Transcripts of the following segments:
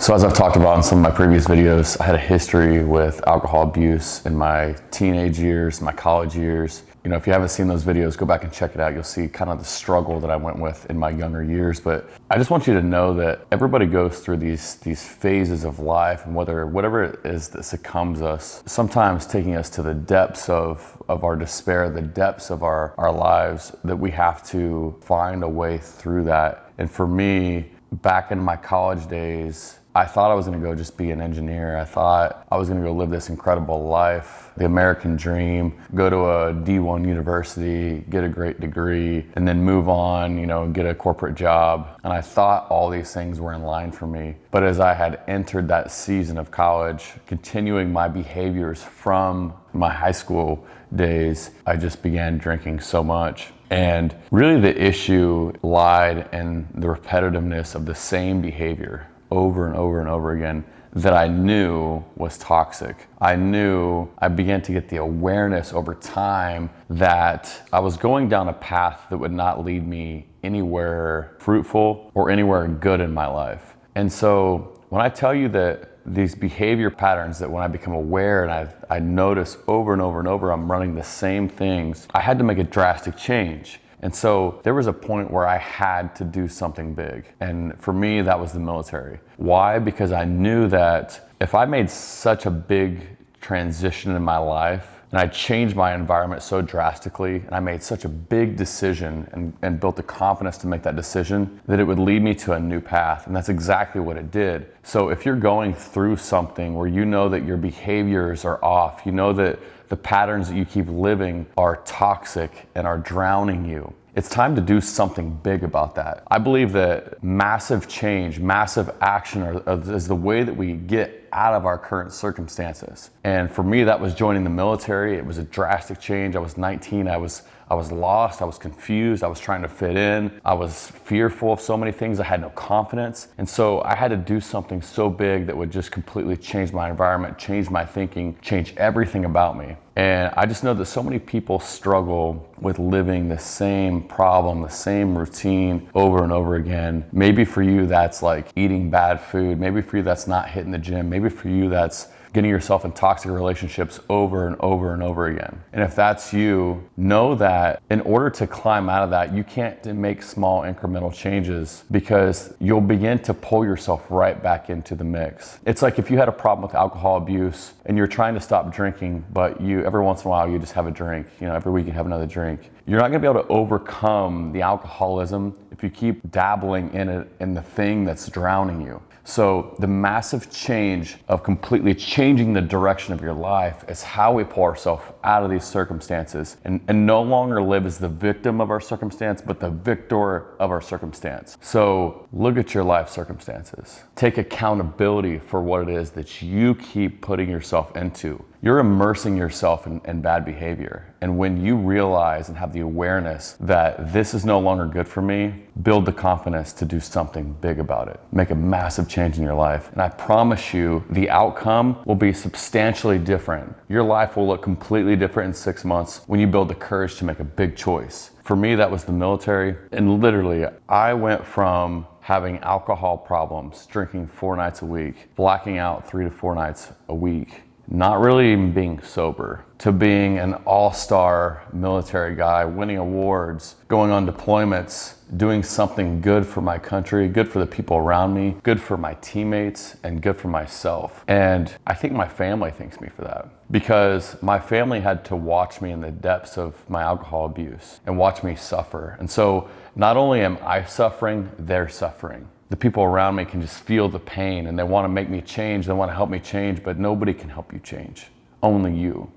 So as I've talked about in some of my previous videos, I had a history with alcohol abuse in my teenage years, my college years. You know, if you haven't seen those videos, go back and check it out. You'll see kind of the struggle that I went with in my younger years. But I just want you to know that everybody goes through these phases of life, and whatever it is that succumbs us, sometimes taking us to the depths of our despair, the depths of our lives, that we have to find a way through that. And for me, back in my college days, I thought I was gonna go just be an engineer. I thought I was gonna go live this incredible life, the American dream, go to a D1 university, get a great degree, and then move on, you know, get a corporate job. And I thought all these things were in line for me. But as I had entered that season of college, continuing my behaviors from my high school days, I just began drinking so much. And really the issue lied in the repetitiveness of the same behavior over and over and over again that I knew was toxic. I began to get the awareness over time that I was going down a path that would not lead me anywhere fruitful or anywhere good in my life. And so when I tell you that these behavior patterns, that when I become aware and I notice over and over and over I'm running the same things, I had to make a drastic change. And so there was a point where I had to do something big. And for me, that was the military. Why? Because I knew that if I made such a big transition in my life, and I changed my environment so drastically, and I made such a big decision and built the confidence to make that decision, that it would lead me to a new path. And that's exactly what it did. So if you're going through something where you know that your behaviors are off, you know that the patterns that you keep living are toxic and are drowning you, it's time to do something big about that. I believe that massive change, massive action is the way that we get out of our current circumstances. And for me, that was joining the military. It was a drastic change. I was 19. I was lost. I was confused. I was trying to fit in. I was fearful of so many things. I had no confidence. And so I had to do something so big that would just completely change my environment, change my thinking, change everything about me. And I just know that so many people struggle with living the same problem, the same routine over and over again. Maybe for you, that's like eating bad food. Maybe for you, that's not hitting the gym. Maybe for you, that's getting yourself in toxic relationships over and over and over again. And if that's you, know that in order to climb out of that, you can't make small incremental changes, because you'll begin to pull yourself right back into the mix. It's like if you had a problem with alcohol abuse and you're trying to stop drinking, but every once in a while you just have a drink, you know, every week you have another drink. You're not gonna be able to overcome the alcoholism if you keep dabbling in it, in the thing that's drowning you. So the massive change of completely changing the direction of your life is how we pull ourselves out of these circumstances and no longer live as the victim of our circumstance, but the victor of our circumstance. So look at your life circumstances. Take accountability for what it is that you keep putting yourself into. You're immersing yourself in bad behavior. And when you realize and have the awareness that this is no longer good for me, build the confidence to do something big about it. Make a massive change in your life. And I promise you, the outcome will be substantially different. Your life will look completely different in 6 months when you build the courage to make a big choice. For me, that was the military. And literally, I went from having alcohol problems, drinking 4 nights a week, blacking out 3 to 4 nights a week, not really even being sober, to being an all-star military guy, winning awards, going on deployments, doing something good for my country, good for the people around me, good for my teammates, and good for myself. And I think my family thanks me for that, because my family had to watch me in the depths of my alcohol abuse and watch me suffer. And so not only am I suffering, they're suffering. The people around me can just feel the pain, and they want to make me change, they want to help me change, but nobody can help you change. Only you.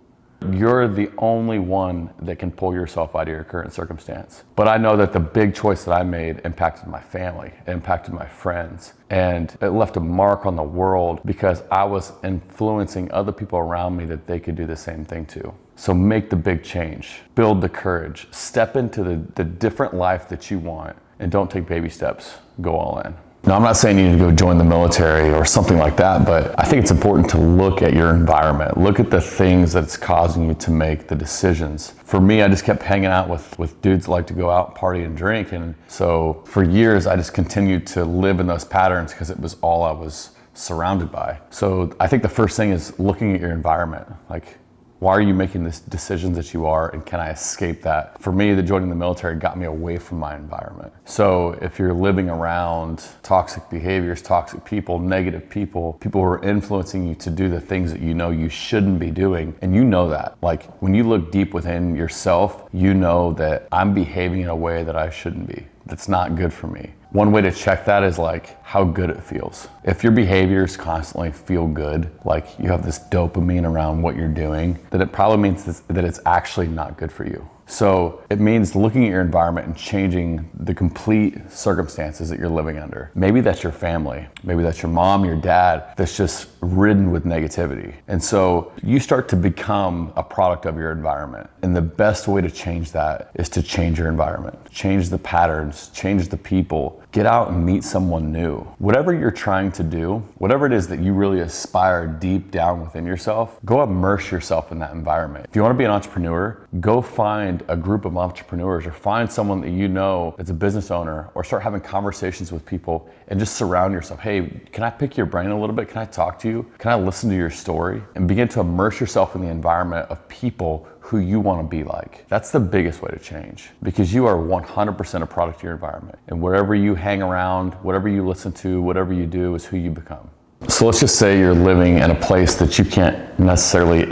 You're the only one that can pull yourself out of your current circumstance. But I know that the big choice that I made impacted my family, it impacted my friends, and it left a mark on the world, because I was influencing other people around me that they could do the same thing too. So make the big change, build the courage, step into the different life that you want, and don't take baby steps, go all in. Now, I'm not saying you need to go join the military or something like that, but I think it's important to look at your environment. Look at the things that's causing you to make the decisions. For me, I just kept hanging out with dudes that like to go out, party, and drink. And so for years, I just continued to live in those patterns because it was all I was surrounded by. So I think the first thing is looking at your environment. Like, why are you making the decisions that you are, and can I escape that? For me, joining the military got me away from my environment. So if you're living around toxic behaviors, toxic people, negative people who are influencing you to do the things that you know you shouldn't be doing, and you know that, like when you look deep within yourself, you know that I'm behaving in a way that I shouldn't be. That's not good for me. One way to check that is like how good it feels. If your behaviors constantly feel good, like you have this dopamine around what you're doing, then it probably means that it's actually not good for you. So it means looking at your environment and changing the complete circumstances that you're living under. Maybe that's your family. Maybe that's your mom, your dad, that's just ridden with negativity. And so you start to become a product of your environment. And the best way to change that is to change your environment, change the patterns, change the people, get out and meet someone new. Whatever you're trying to do, whatever it is that you really aspire deep down within yourself, go immerse yourself in that environment. If you want to be an entrepreneur, go find a group of entrepreneurs or find someone that you know that's a business owner, or start having conversations with people and just surround yourself. Hey, can I pick your brain a little bit? Can I talk to you? Can I listen to your story? And begin to immerse yourself in the environment of people who you want to be like. That's the biggest way to change, because you are 100% a product of your environment. And wherever you hang around, whatever you listen to, whatever you do is who you become. So let's just say you're living in a place that you can't necessarily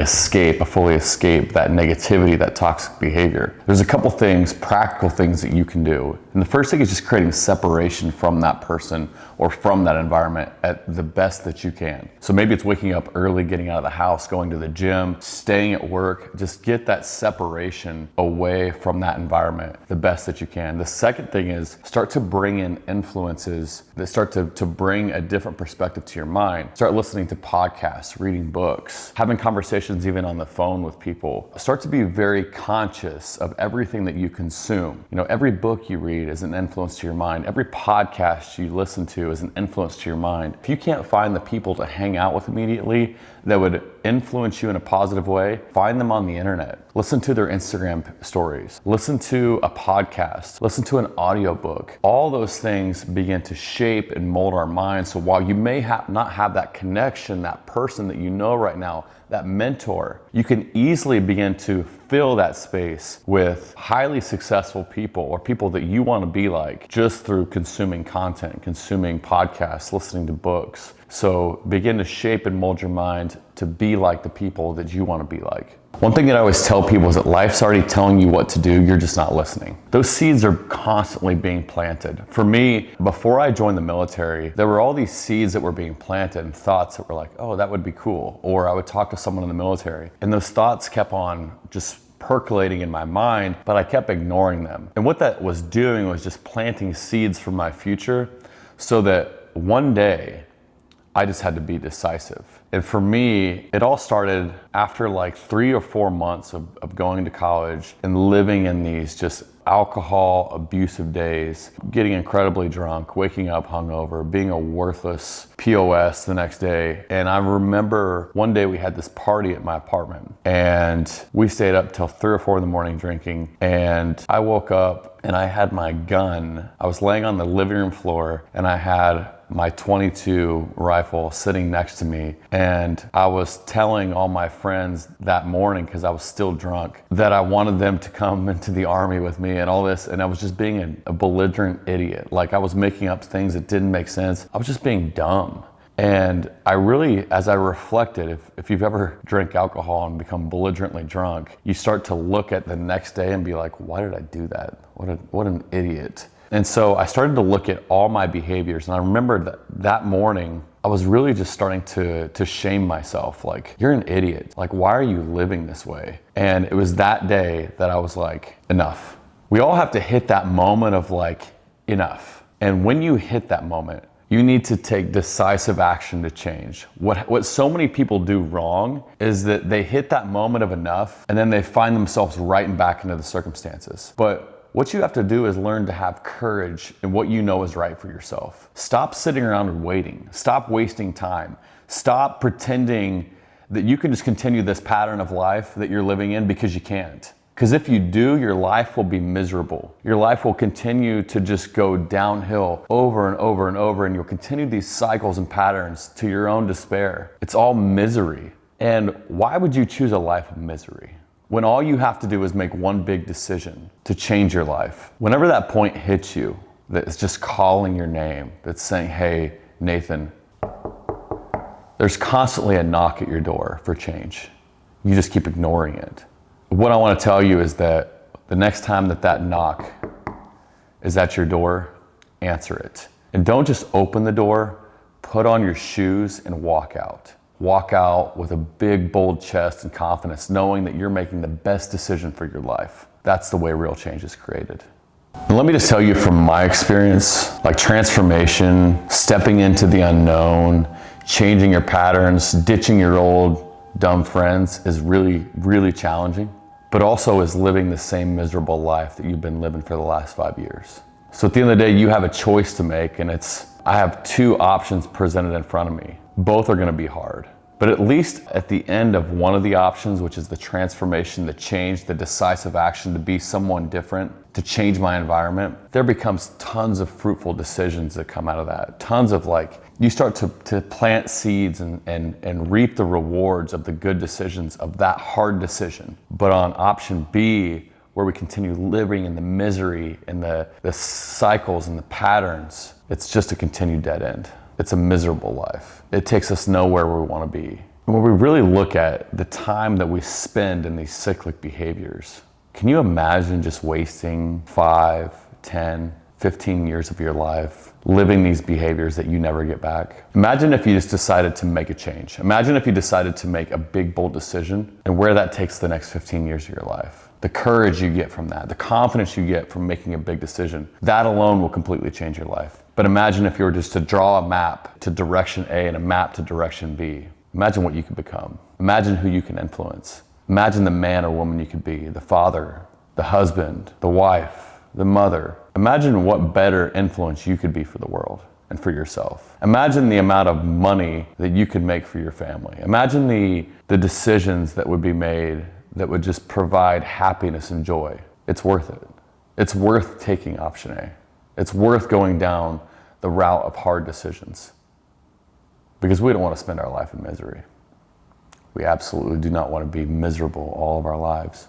fully escape that negativity, that toxic behavior. There's a couple things, practical things that you can do. And the first thing is just creating separation from that person or from that environment at the best that you can. So maybe it's waking up early, getting out of the house, going to the gym, staying at work. Just get that separation away from that environment the best that you can. The second thing is start to bring in influences that start to bring a different perspective to your mind. Start listening to podcasts, reading books, having conversations even on the phone with people. Start to be very conscious of everything that you consume. You know, every book you read is an influence to your mind. Every podcast you listen to is an influence to your mind. If you can't find the people to hang out with immediately that would influence you in a positive way, find them on the internet. Listen to their Instagram stories. Listen to a podcast. Listen to an audiobook. All those things begin to shape and mold our minds. So while you may not have that connection, that person that you know right now, that mentor, you can easily begin to fill that space with highly successful people or people that you want to be like just through consuming content, consuming podcasts, listening to books. So begin to shape and mold your mind to be like the people that you want to be like. One thing that I always tell people is that life's already telling you what to do, you're just not listening. Those seeds are constantly being planted. For me, before I joined the military, there were all these seeds that were being planted and thoughts that were like, oh, that would be cool. Or I would talk to someone in the military, and those thoughts kept on just percolating in my mind, but I kept ignoring them. And what that was doing was just planting seeds for my future so that one day I just had to be decisive. And for me, it all started after like 3 or 4 months of going to college and living in these just alcohol abusive days, getting incredibly drunk, waking up hungover, being a worthless POS the next day. And I remember one day we had this party at my apartment and we stayed up till 3 or 4 in the morning drinking. And I woke up and I had my gun. I was laying on the living room floor and I had my .22 rifle sitting next to me, and I was telling all my friends that morning, because I was still drunk, that I wanted them to come into the army with me and all this, and I was just being a belligerent idiot. Like, I was making up things that didn't make sense. I was just being dumb. And I really, as I reflected, if you've ever drank alcohol and become belligerently drunk, you start to look at the next day and be like, why did I do that? What an idiot. And so I started to look at all my behaviors, and I remember that morning, I was really just starting to shame myself. Like, you're an idiot. Like, why are you living this way? And it was that day that I was like, enough. We all have to hit that moment of like, enough. And when you hit that moment, you need to take decisive action to change. What so many people do wrong is that they hit that moment of enough, and then they find themselves right back into the circumstances. But what you have to do is learn to have courage in what you know is right for yourself. Stop sitting around and waiting. Stop wasting time. Stop pretending that you can just continue this pattern of life that you're living in, because you can't. Because if you do, your life will be miserable. Your life will continue to just go downhill over and over and over, and you'll continue these cycles and patterns to your own despair. It's all misery. And why would you choose a life of misery when all you have to do is make one big decision to change your life? Whenever that point hits you, that is just calling your name, that's saying, hey, Nathan, there's constantly a knock at your door for change. You just keep ignoring it. What I want to tell you is that the next time that knock is at your door, answer it. And don't just open the door, put on your shoes and walk out. Walk out with a big, bold chest and confidence, knowing that you're making the best decision for your life. That's the way real change is created. And let me just tell you from my experience, like transformation, stepping into the unknown, changing your patterns, ditching your old dumb friends is really, really challenging, but also is living the same miserable life that you've been living for the last 5 years. So at the end of the day, you have a choice to make, and I have two options presented in front of me. Both are gonna be hard, but at least at the end of one of the options, which is the transformation, the change, the decisive action to be someone different, to change my environment, there becomes tons of fruitful decisions that come out of that. Tons of you start to plant seeds and reap the rewards of the good decisions of that hard decision. But on option B, where we continue living in the misery and the cycles and the patterns, it's just a continued dead end. It's a miserable life. It takes us nowhere where we want to be. And when we really look at the time that we spend in these cyclic behaviors, can you imagine just wasting 5, 10, 15 years of your life living these behaviors that you never get back? Imagine if you just decided to make a change. Imagine if you decided to make a big, bold decision and where that takes the next 15 years of your life. The courage you get from that, the confidence you get from making a big decision, that alone will completely change your life. But imagine if you were just to draw a map to direction A and a map to direction B. Imagine what you could become. Imagine who you can influence. Imagine the man or woman you could be, the father, the husband, the wife, the mother. Imagine what better influence you could be for the world and for yourself. Imagine the amount of money that you could make for your family. Imagine the decisions that would be made that would just provide happiness and joy. It's worth it. It's worth taking option A. It's worth going down the route of hard decisions, because we don't want to spend our life in misery. We absolutely do not want to be miserable all of our lives.